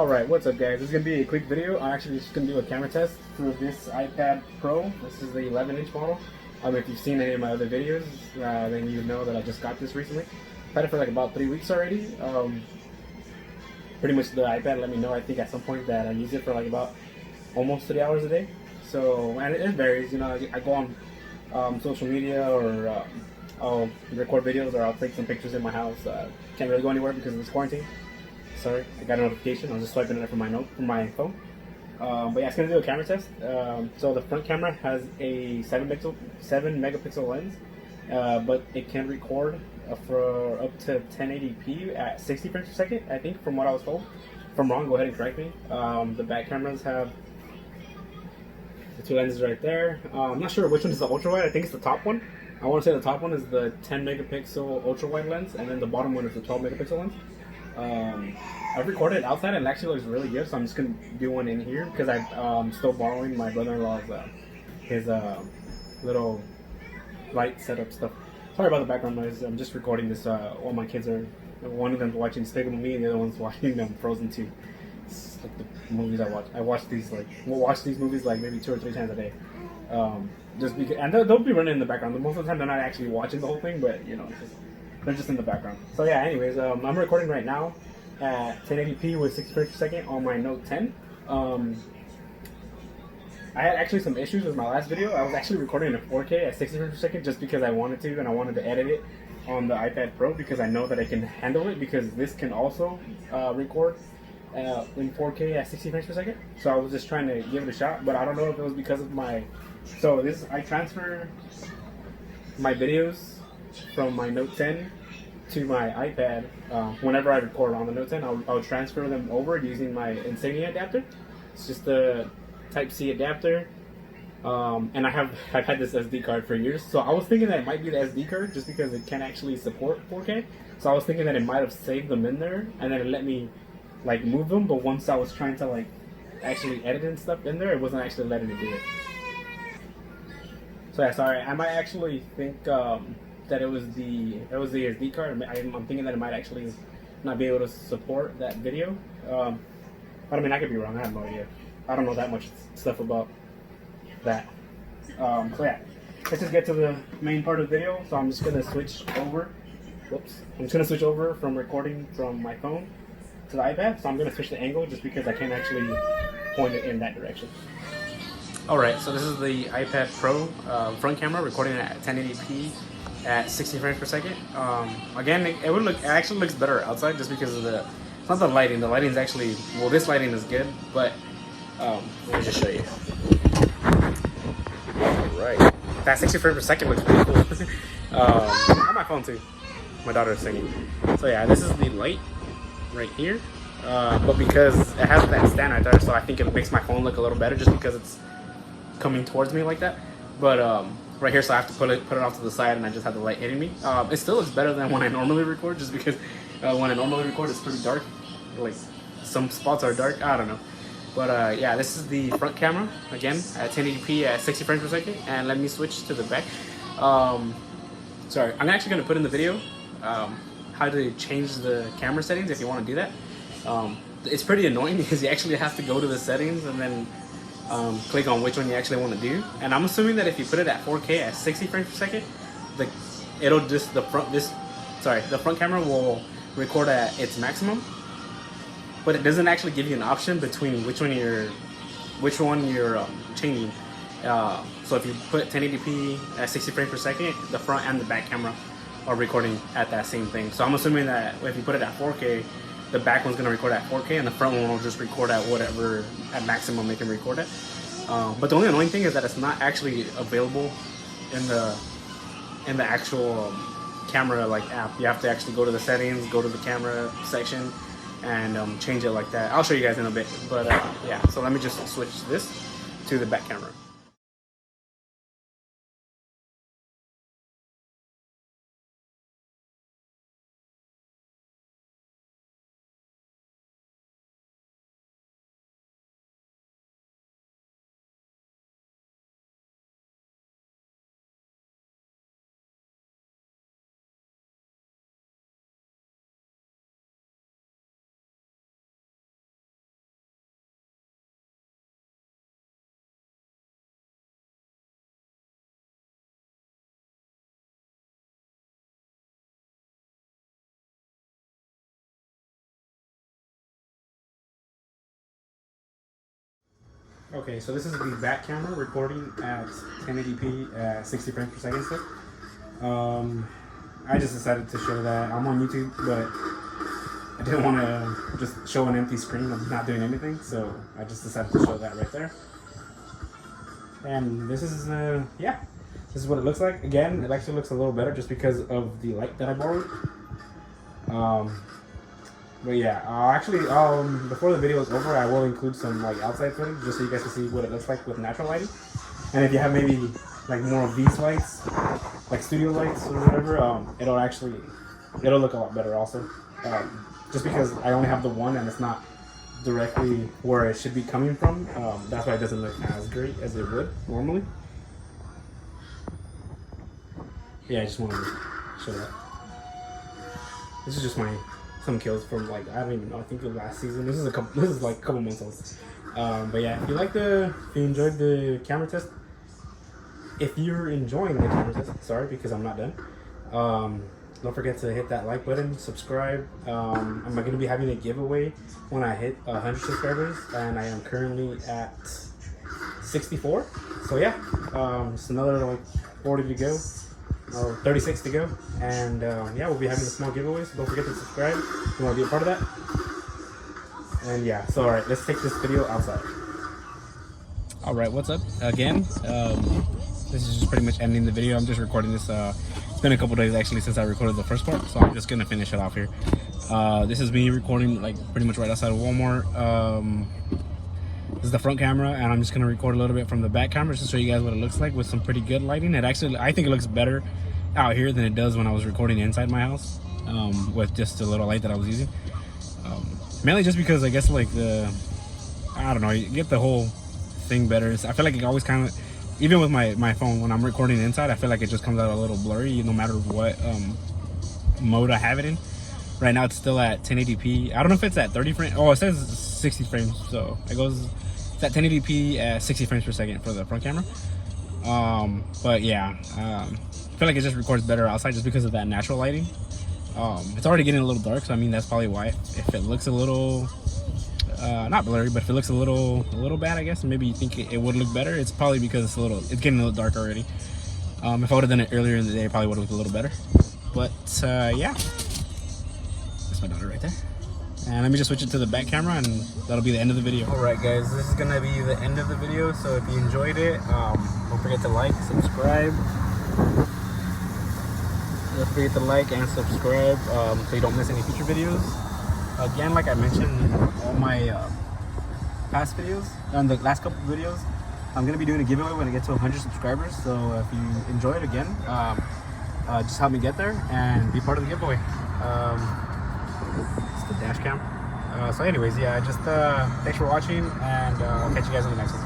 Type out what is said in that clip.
Alright, what's up guys? This is going to be a quick video. I'm actually just going to do a camera test for this iPad Pro. This is the 11-inch model. If you've seen any of my other videos, then you know that I just got this recently. I've had it for like about 3 weeks already. Pretty much the iPad let me know, I think at some point, that I use it for like about almost 3 hours a day. So, and it varies, you know, I go on social media, or I'll record videos, or I'll take some pictures in my house. Can't really go anywhere because of this quarantine. Sorry, I got a notification. I was just swiping it from my phone. But yeah, it's gonna do a camera test. So the front camera has a 7 megapixel lens, but it can record for up to 1080p at 60 frames per second. I think, from what I was told. If I'm wrong, go ahead and correct me. The back cameras have the 2 lenses right there. I'm not sure which one is the ultra wide. I think it's the top one. I want to say the top one is the 10 megapixel ultra wide lens, and then the bottom one is the 12 megapixel lens. I've recorded outside and it actually looks really good, so I'm just gonna do one in here because I'm still borrowing my brother-in-law's his little light setup stuff. Sorry about the background noise. I'm just recording this while my kids are, one of them's watching Despicable Me and the other one's watching Frozen 2. It's like the movies I watch. I watch these we'll watch these movies like maybe 2 or 3 times a day. Just because, and they'll be running in the background. Most of the time they're not actually watching the whole thing, but you know, they're just in the background. So yeah, anyways, I'm recording right now at 1080p with 60 frames per second on my Note 10. I had actually some issues with my last video. I was actually recording in 4K at 60 frames per second just because I wanted to, and I wanted to edit it on the iPad Pro because I know that I can handle it, because this can also record in 4K at 60 frames per second. So I was just trying to give it a shot, but I don't know if it was because of I transfer my videos from my Note 10 to my iPad. Whenever I record on the Note 10, I'll transfer them over using my Insignia adapter. It's just a Type-C adapter, and I've had this SD card for years. So I was thinking that it might be the SD card just because it can actually support 4K. So I was thinking that it might have saved them in there, and then it let me like move them. But once I was trying to like actually edit and stuff in there, it wasn't actually letting me do it. So yeah, sorry. I might actually think that it was the SD card. I'm thinking that it might actually not be able to support that video. But I mean, I could be wrong. I have no idea. I don't know that much stuff about that. So yeah, let's just get to the main part of the video. So I'm just gonna switch over. Whoops. I'm just gonna switch over from recording from my phone to the iPad. So I'm gonna switch the angle just because I can't actually point it in that direction. Alright, so this is the iPad Pro front camera recording at 1080p at 60 frames per second. Again, it actually looks better outside just because of it's not the lighting. The lighting is actually, well, this lighting is good, but let me just show you. Alright, that 60 frames per second looks pretty cool. On my phone too. My daughter is singing. So yeah, this is the light right here. But because it has that stand right there, so I think it makes my phone look a little better just because it's coming towards me like that. But right here, so I have to put it off to the side, and I just have the light hitting me. It still looks better than when I normally record, just because when I normally record it's pretty dark. Like some spots are dark, I don't know. But yeah, this is the front camera again at 1080p at 60 frames per second. And let me switch to the back. Sorry, I'm actually going to put in the video how to change the camera settings if you want to do that. It's pretty annoying because you actually have to go to the settings and then click on which one you actually want to do. And I'm assuming that if you put it at 4K at 60 frames per second, the front camera will record at its maximum, but it doesn't actually give you an option between which one you're changing. So if you put 1080p at 60 frames per second, the front and the back camera are recording at that same thing. So I'm assuming that if you put it at 4K, the back one's going to record at 4K, and the front one will just record at whatever at maximum they can record at. But the only annoying thing is that it's not actually available in the actual camera app. You have to actually go to the settings, go to the camera section, and change it like that. I'll show you guys in a bit. But yeah, so let me just switch this to the back camera. Okay, so this is the back camera recording at 1080p at 60 frames per second still. I just decided to show that. I'm on YouTube, but I didn't want to just show an empty screen of not doing anything, so I just decided to show that right there. And this is, yeah, this is what it looks like. Again, it actually looks a little better just because of the light that I borrowed. But yeah, before the video is over, I will include some like outside footage just so you guys can see what it looks like with natural lighting. And if you have maybe like more of these lights, like studio lights or whatever, it'll look a lot better also. Just because I only have the one and it's not directly where it should be coming from, that's why it doesn't look as great as it would normally. Yeah, I just wanted to show that. This is just some kills from like, I don't even know, I think the last season. This is like a couple months old. But yeah, if you enjoyed the camera test, if you're enjoying the camera test, sorry, because I'm not done. Don't forget to hit that like button, subscribe. I'm going to be having a giveaway when I hit 100 subscribers, and I am currently at 64. So yeah, just another like 40 to go. Or 36 to go, and yeah, we'll be having a small giveaway, so don't forget to subscribe if you want to be a part of that. And yeah, so alright, let's take this video outside. Alright, what's up again? This is just pretty much ending the video. I'm just recording this. It's been a couple days actually since I recorded the first part, so I'm just gonna finish it off here. This is me recording like pretty much right outside of Walmart. This is the front camera, and I'm just gonna record a little bit from the back camera just to show you guys what it looks like with some pretty good lighting. I think it looks better out here than it does when I was recording inside my house, with just a little light that I was using. Mainly just because I guess like I don't know, you get the whole thing better. I feel like it always kind of, even with my phone, when I'm recording inside, I feel like it just comes out a little blurry no matter what mode I have it in. Right now it's still at 1080p. I don't know if it's at 30 frames. Oh, it says 60 frames, so it's at 1080p at 60 frames per second for the front camera. But yeah, I feel like it just records better outside just because of that natural lighting. It's already getting a little dark, so I mean that's probably why. If it looks a little not blurry, but if it looks a little bad, I guess, and maybe you think it would look better, it's probably because it's getting a little dark already. If I would have done it earlier in the day, it probably would have looked a little better. But yeah, that's my daughter right there. And let me just switch it to the back camera, and that'll be the end of the video. Alright guys, this is gonna be the end of the video, so if you enjoyed it, don't forget to like, subscribe. Don't forget to like and subscribe so you don't miss any future videos. Again, like I mentioned in all my past videos, on the last couple of videos, I'm gonna be doing a giveaway when I get to 100 subscribers, so if you enjoy it again, just help me get there and be part of the giveaway. It's the dash cam. So anyways, yeah, just thanks for watching, and I'll catch you guys in the next one.